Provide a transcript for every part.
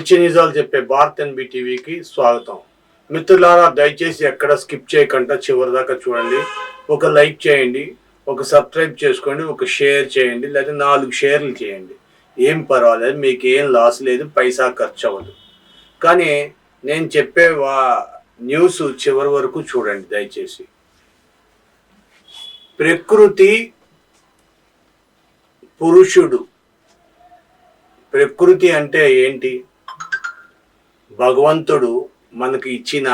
మంచి నిజాలు చెప్పే భారత్ ఎన్బి టీవీకి స్వాగతం. మిత్రులారా, దయచేసి ఎక్కడ స్కిప్ చేయకుండా చివరి దాకా చూడండి. ఒక లైక్ చేయండి, ఒక సబ్స్క్రైబ్ చేసుకోండి, ఒక షేర్ చేయండి, లేదా 4 షేర్లు చేయండి. ఏం పర్వాలేదు, మీకు ఏం లాస్ లేదు, పైసా ఖర్చు అవ్వదు. కానీ నేను చెప్పే న్యూస్ చివరి వరకు చూడండి దయచేసి. ప్రకృతి, పురుషుడు. ప్రకృతి అంటే ఏంటి? భగవంతుడు మనకి ఇచ్చిన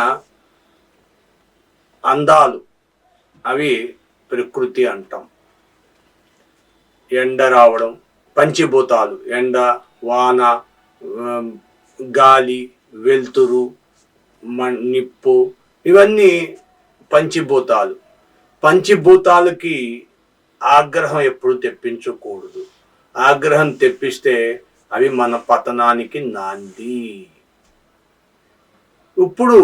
అందాలు, అవి ప్రకృతి అంటాం. ఎండ రావడం, పంచభూతాలు, ఎండ, వాన, గాలి, వెలుతురు, నిప్పు, ఇవన్నీ పంచభూతాలు. పంచభూతాలకి ఆగ్రహం ఎప్పుడు తెప్పించకూడదు. ఆగ్రహం తెప్పిస్తే అవి మన పతనానికి నాంది. ఇప్పుడు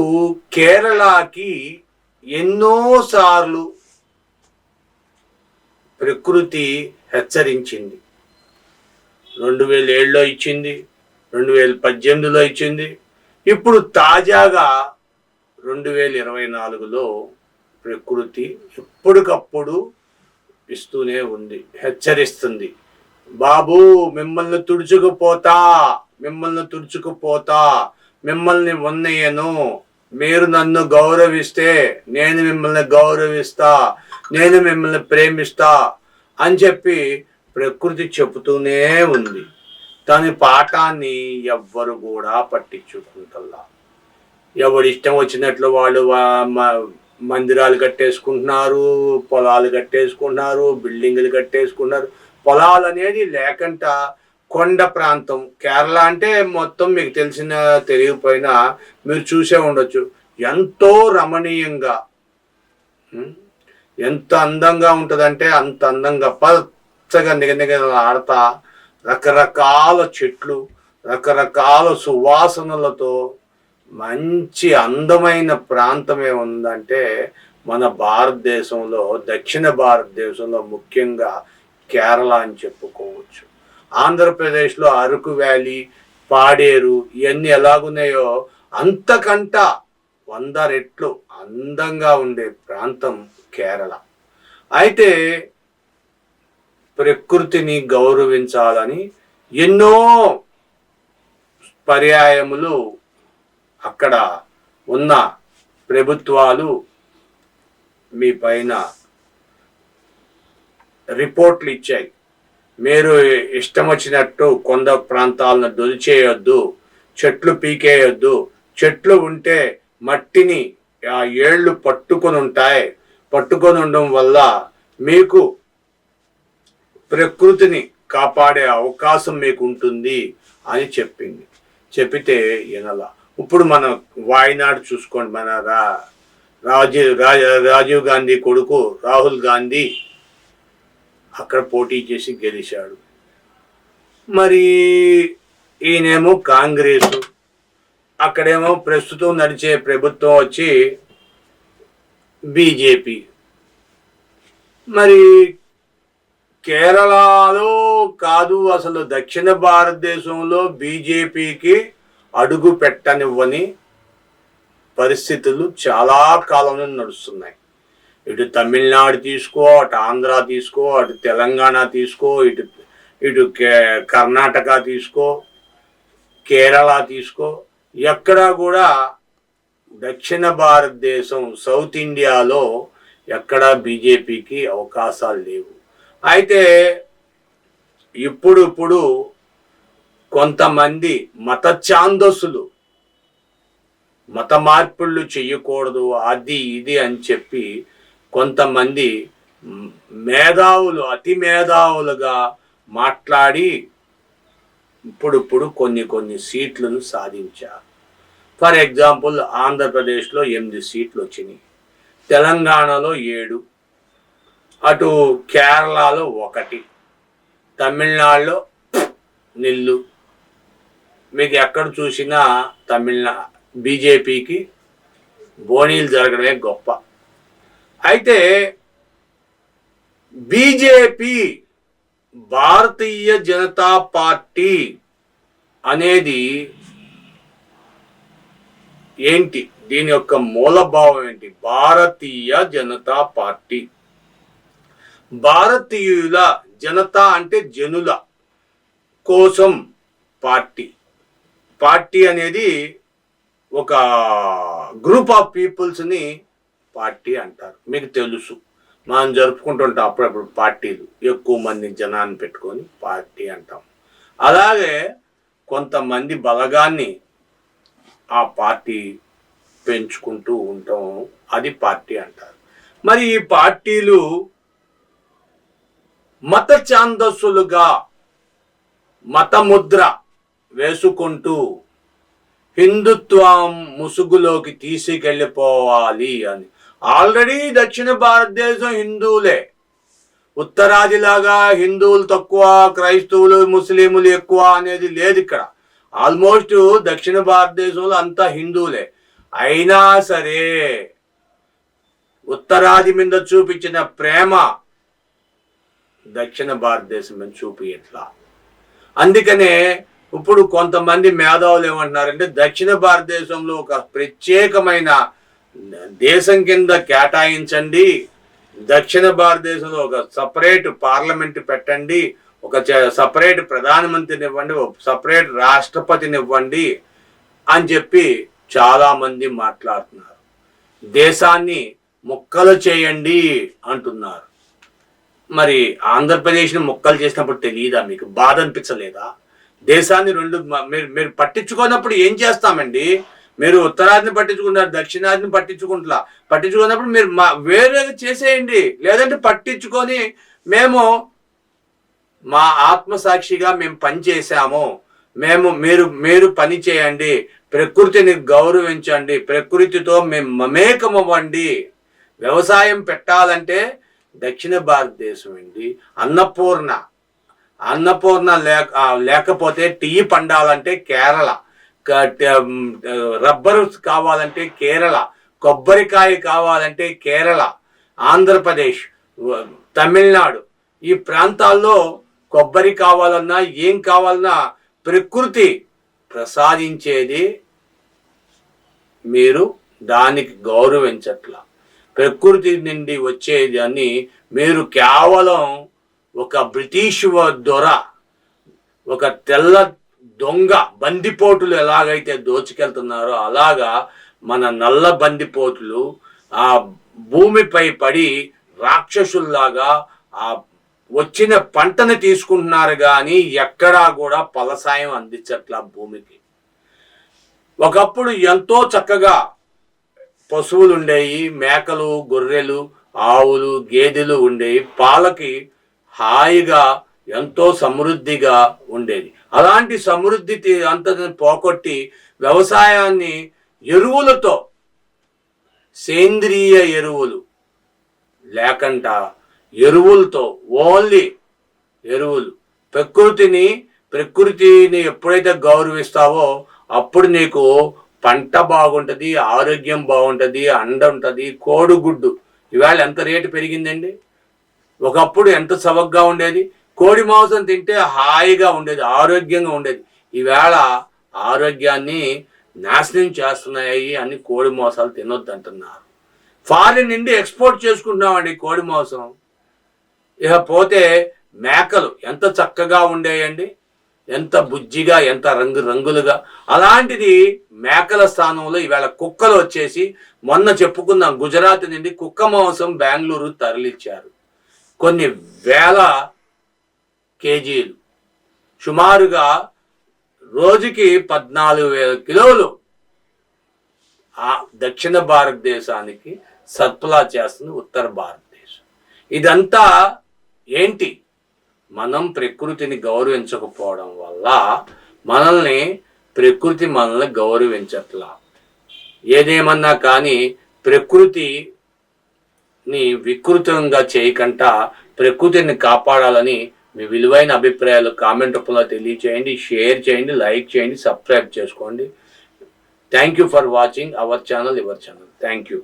కేరళకి ఎన్నోసార్లు ప్రకృతి హెచ్చరించింది. 2007లో ఇచ్చింది, 2018లో ఇచ్చింది, ఇప్పుడు తాజాగా 2024లో ప్రకృతి ఎప్పటికప్పుడు ఇస్తూనే ఉంది, హెచ్చరిస్తుంది. బాబు, మిమ్మల్ని తుడుచుకుపోతా, మిమ్మల్ని ఉన్నయ్యను. మీరు నన్ను గౌరవిస్తే నేను మిమ్మల్ని గౌరవిస్తా, నేను మిమ్మల్ని ప్రేమిస్తా అని చెప్పి ప్రకృతి చెబుతూనే ఉంది. దాని పాఠాన్ని ఎవ్వరు కూడా పట్టించుకుంటల్లా. ఎవరి ఇష్టం వచ్చినట్లు వాళ్ళు మందిరాలు కట్టేసుకుంటున్నారు, పొలాలు కట్టేసుకుంటున్నారు, బిల్డింగులు కట్టేసుకుంటున్నారు. పొలాలు అనేది లేకుండా కొండ ప్రాంతం కేరళ అంటే మొత్తం మీకు తెలియకపోయినా మీరు చూసే ఉండొచ్చు. ఎంతో రమణీయంగా, ఎంత అందంగా ఉంటుందంటే అంత అందంగా పచ్చగా నిగనిగలాడతా రకరకాల చెట్లు, రకరకాల సువాసనలతో మంచి అందమైన ప్రాంతమే ఉందంటే మన భారతదేశంలో, దక్షిణ భారతదేశంలో ముఖ్యంగా కేరళ అని చెప్పుకోవచ్చు. ఆంధ్రప్రదేశ్లో అరకు వ్యాలీ, పాడేరు ఇవన్నీ ఎలాగున్నాయో అంతకంట 100 రెట్లు అందంగా ఉండే ప్రాంతం కేరళ. అయితే ప్రకృతిని గౌరవించాలని ఎన్నో పర్యాయములు అక్కడ ఉన్న ప్రభుత్వాలు మీ పైన రిపోర్ట్లు ఇచ్చాయి. మీరు ఇష్టం వచ్చినట్టు కొండ ప్రాంతాలను దొలిచేయొద్దు, చెట్లు పీకేయొద్దు. చెట్లు ఉంటే మట్టిని ఆ ఏళ్ళు పట్టుకొని ఉండడం వల్ల మీకు ప్రకృతిని కాపాడే అవకాశం మీకు ఉంటుంది అని చెప్పితే వినలా. ఇప్పుడు మన వాయనాడు చూసుకోండి. మన రాజీవ్ గాంధీ కొడుకు రాహుల్ గాంధీ అక్కడ పోటీ చేసి గెలిచాడు. మరి ఈయనేమో కాంగ్రెస్, అక్కడేమో ప్రస్తుతం నడిచే ప్రభుత్వం వచ్చి బీజేపీ. మరి కేరళలో కాదు, అసలు దక్షిణ భారతదేశంలో బీజేపీకి అడుగు పెట్టనివ్వని పరిస్థితులు చాలా కాలం నుండి నడుస్తున్నాయి. ఇటు తమిళనాడు తీసుకో, అటు ఆంధ్ర తీసుకో, అటు తెలంగాణ తీసుకో, ఇటు కర్ణాటక తీసుకో, కేరళ తీసుకో, ఎక్కడా కూడా దక్షిణ భారతదేశం, సౌత్ ఇండియాలో ఎక్కడా బీజేపీకి అవకాశాలు లేవు. అయితే ఇప్పుడు కొంతమంది మత ఛాందసులు మత మార్పుళ్ళు చెయ్యకూడదు, అది ఇది అని చెప్పి కొంతమంది మేధావులు, అతి మేధావులుగా మాట్లాడి ఇప్పుడు కొన్ని సీట్లను సాధించారు. ఫర్ ఎగ్జాంపుల్, ఆంధ్రప్రదేశ్లో 8 సీట్లు వచ్చినాయి, తెలంగాణలో 7, అటు కేరళలో 1, తమిళనాడులో నిల్లు. మీకు ఎక్కడ చూసినా బీజేపీకి బోనీలు జరగడమే గొప్ప. అయితే బీజేపీ, భారతీయ జనతా పార్టీ అనేది ఏంటి, దీని యొక్క మూలభావం ఏంటి? భారతీయ జనతా పార్టీ. భారతీయుల జనతా అంటే జనుల కోసం పార్టీ. పార్టీ అనేది ఒక గ్రూప్ ఆఫ్ పీపుల్స్ని పార్టీ అంటారు. మీకు తెలుసు, మనం జరుపుకుంటుంటాం అప్పుడప్పుడు పార్టీలు, ఎక్కువ మంది జనాన్ని పెట్టుకొని పార్టీ అంటాం. అలాగే కొంతమంది బలగాన్ని ఆ పార్టీ పెంచుకుంటూ ఉంటాం, అది పార్టీ అంటారు. మరి ఈ పార్టీలు మత ఛాందస్సులుగా మతముద్ర వేసుకుంటూ హిందుత్వం ముసుగులోకి తీసుకెళ్ళిపోవాలి అని. ఆల్రెడీ దక్షిణ భారతదేశం హిందువులే, ఉత్తరాదిలాగా హిందువులు తక్కువ, క్రైస్తవులు ముస్లింలు ఎక్కువ అనేది లేదు ఇక్కడ. ఆల్మోస్ట్ దక్షిణ భారతదేశంలో అంతా హిందువులే. అయినా సరే ఉత్తరాది మీద చూపించిన ప్రేమ దక్షిణ భారతదేశం మీద చూపించట్లా. అందుకనే ఇప్పుడు కొంతమంది మేధావులు ఏమంటున్నారంటే, దక్షిణ భారతదేశంలో ఒక ప్రత్యేకమైన దేశం కింద కేటాయించండి, దక్షిణ భారతదేశంలో ఒక సపరేట్ పార్లమెంట్ పెట్టండి, ఒక సపరేట్ ప్రధానమంత్రిని ఇవ్వండి, ఒక సపరేట్ రాష్ట్రపతిని ఇవ్వండి అని చెప్పి చాలామంది మాట్లాడుతున్నారు. దేశాన్ని ముక్కలు చేయండి అంటున్నారు. మరి ఆంధ్రప్రదేశ్ని ముక్కలు చేసినప్పుడు తెలియదా మీకు? బాధ అనిపించలేదా? దేశాన్ని రెండు మీరు పట్టించుకున్నప్పుడు ఏం చేస్తామండి? మీరు ఉత్తరాదిని పట్టించుకున్నారు, దక్షిణాదిని పట్టించుకున్నప్పుడు మీరు వేరేగా చేసేయండి. లేదంటే పట్టించుకొని మేము మా ఆత్మసాక్షిగా మేము పని చేశాము, మీరు పని చేయండి, ప్రకృతిని గౌరవించండి, ప్రకృతితో మేము మమేకమవ్వండి. వ్యవసాయం పెట్టాలంటే దక్షిణ భారతదేశం అండి. అన్నపూర్ణ లేకపోతే టీ పండాలంటే కేరళ, రబ్బరు కావాలంటే కేరళ, కొబ్బరికాయ కావాలంటే కేరళ, ఆంధ్రప్రదేశ్, తమిళనాడు, ఈ ప్రాంతాల్లో కొబ్బరి కావాలన్నా ఏం కావాలన్నా ప్రకృతి ప్రసాదించేది, మీరు దానికి గౌరవించట్లా. ప్రకృతి నుండి వచ్చేది అని మీరు కేవలం ఒక బ్రిటిష్ దొర, ఒక తెల్ల దొంగ బందిపోటులు ఎలాగైతే దోచుకెళ్తున్నారో అలాగా మన నల్ల బందిపోటులు ఆ భూమిపై పడి రాక్షసుల్లాగా ఆ వచ్చిన పంటని తీసుకుంటున్నారు, కానీ ఎక్కడా కూడా ఫలసాయం అందించట్లా భూమికి. ఒకప్పుడు ఎంతో చక్కగా పశువులు ఉండేవి, మేకలు, గొర్రెలు, ఆవులు, గేదెలు ఉండేవి, పాలకి హాయిగా ఎంతో సమృద్ధిగా ఉండేది. అలాంటి సమృద్ధి అంతని పోగొట్టి వ్యవసాయాన్ని ఎరువులతో, సేంద్రియ ఎరువులు లేకుండా ఎరువులతో, ఓన్లీ ఎరువులు, ప్రకృతిని ఎప్పుడైతే గౌరవిస్తావో అప్పుడు నీకు పంట బాగుంటుంది, ఆరోగ్యం బాగుంటుంది, అండ ఉంటుంది. కోడిగుడ్డు ఇవాళ ఎంత రేటు పెరిగిందండి. ఒకప్పుడు ఎంత చవకగా ఉండేది, కోడి మాంసం తింటే హాయిగా ఉండేది, ఆరోగ్యంగా ఉండేది. ఈవేళ ఆరోగ్యాన్ని నాశనం చేస్తున్నాయి అని కోడి మాంసాలు తినొద్దు అంటున్నారు. ఫారిన్ నుండి ఎక్స్పోర్ట్ చేసుకుంటున్నామండి కోడి మాంసం. ఇకపోతే మేకలు ఎంత చక్కగా ఉండేయండి, ఎంత బుజ్జిగా, ఎంత రంగులుగా. అలాంటిది మేకల స్థానంలో ఈవేళ కుక్కలు వచ్చేసి, మొన్న చెప్పుకున్నాం గుజరాత్ నుండి కుక్క మాంసం బెంగళూరు తరలిచ్చారు. కొన్ని వేల కేజీలు, సుమారుగా రోజుకి 14,000 కిలోలు ఆ దక్షిణ భారతదేశానికి సరఫరా చేస్తుంది ఉత్తర భారతదేశం. ఇదంతా ఏంటి? మనం ప్రకృతిని గౌరవించకపోవడం వల్ల ప్రకృతి మనల్ని గౌరవించట్లా. ఏదేమన్నా కానీ ప్రకృతిని వికృతంగా చేయకుండా ప్రకృతిని కాపాడాలని మీ విలువైన అభిప్రాయాలు కామెంట్ రూపంలో తెలియచేయండి, షేర్ చేయండి, లైక్ చేయండి, సబ్స్క్రైబ్ చేసుకోండి. Thank you for watching our channel, your channel. Thank you.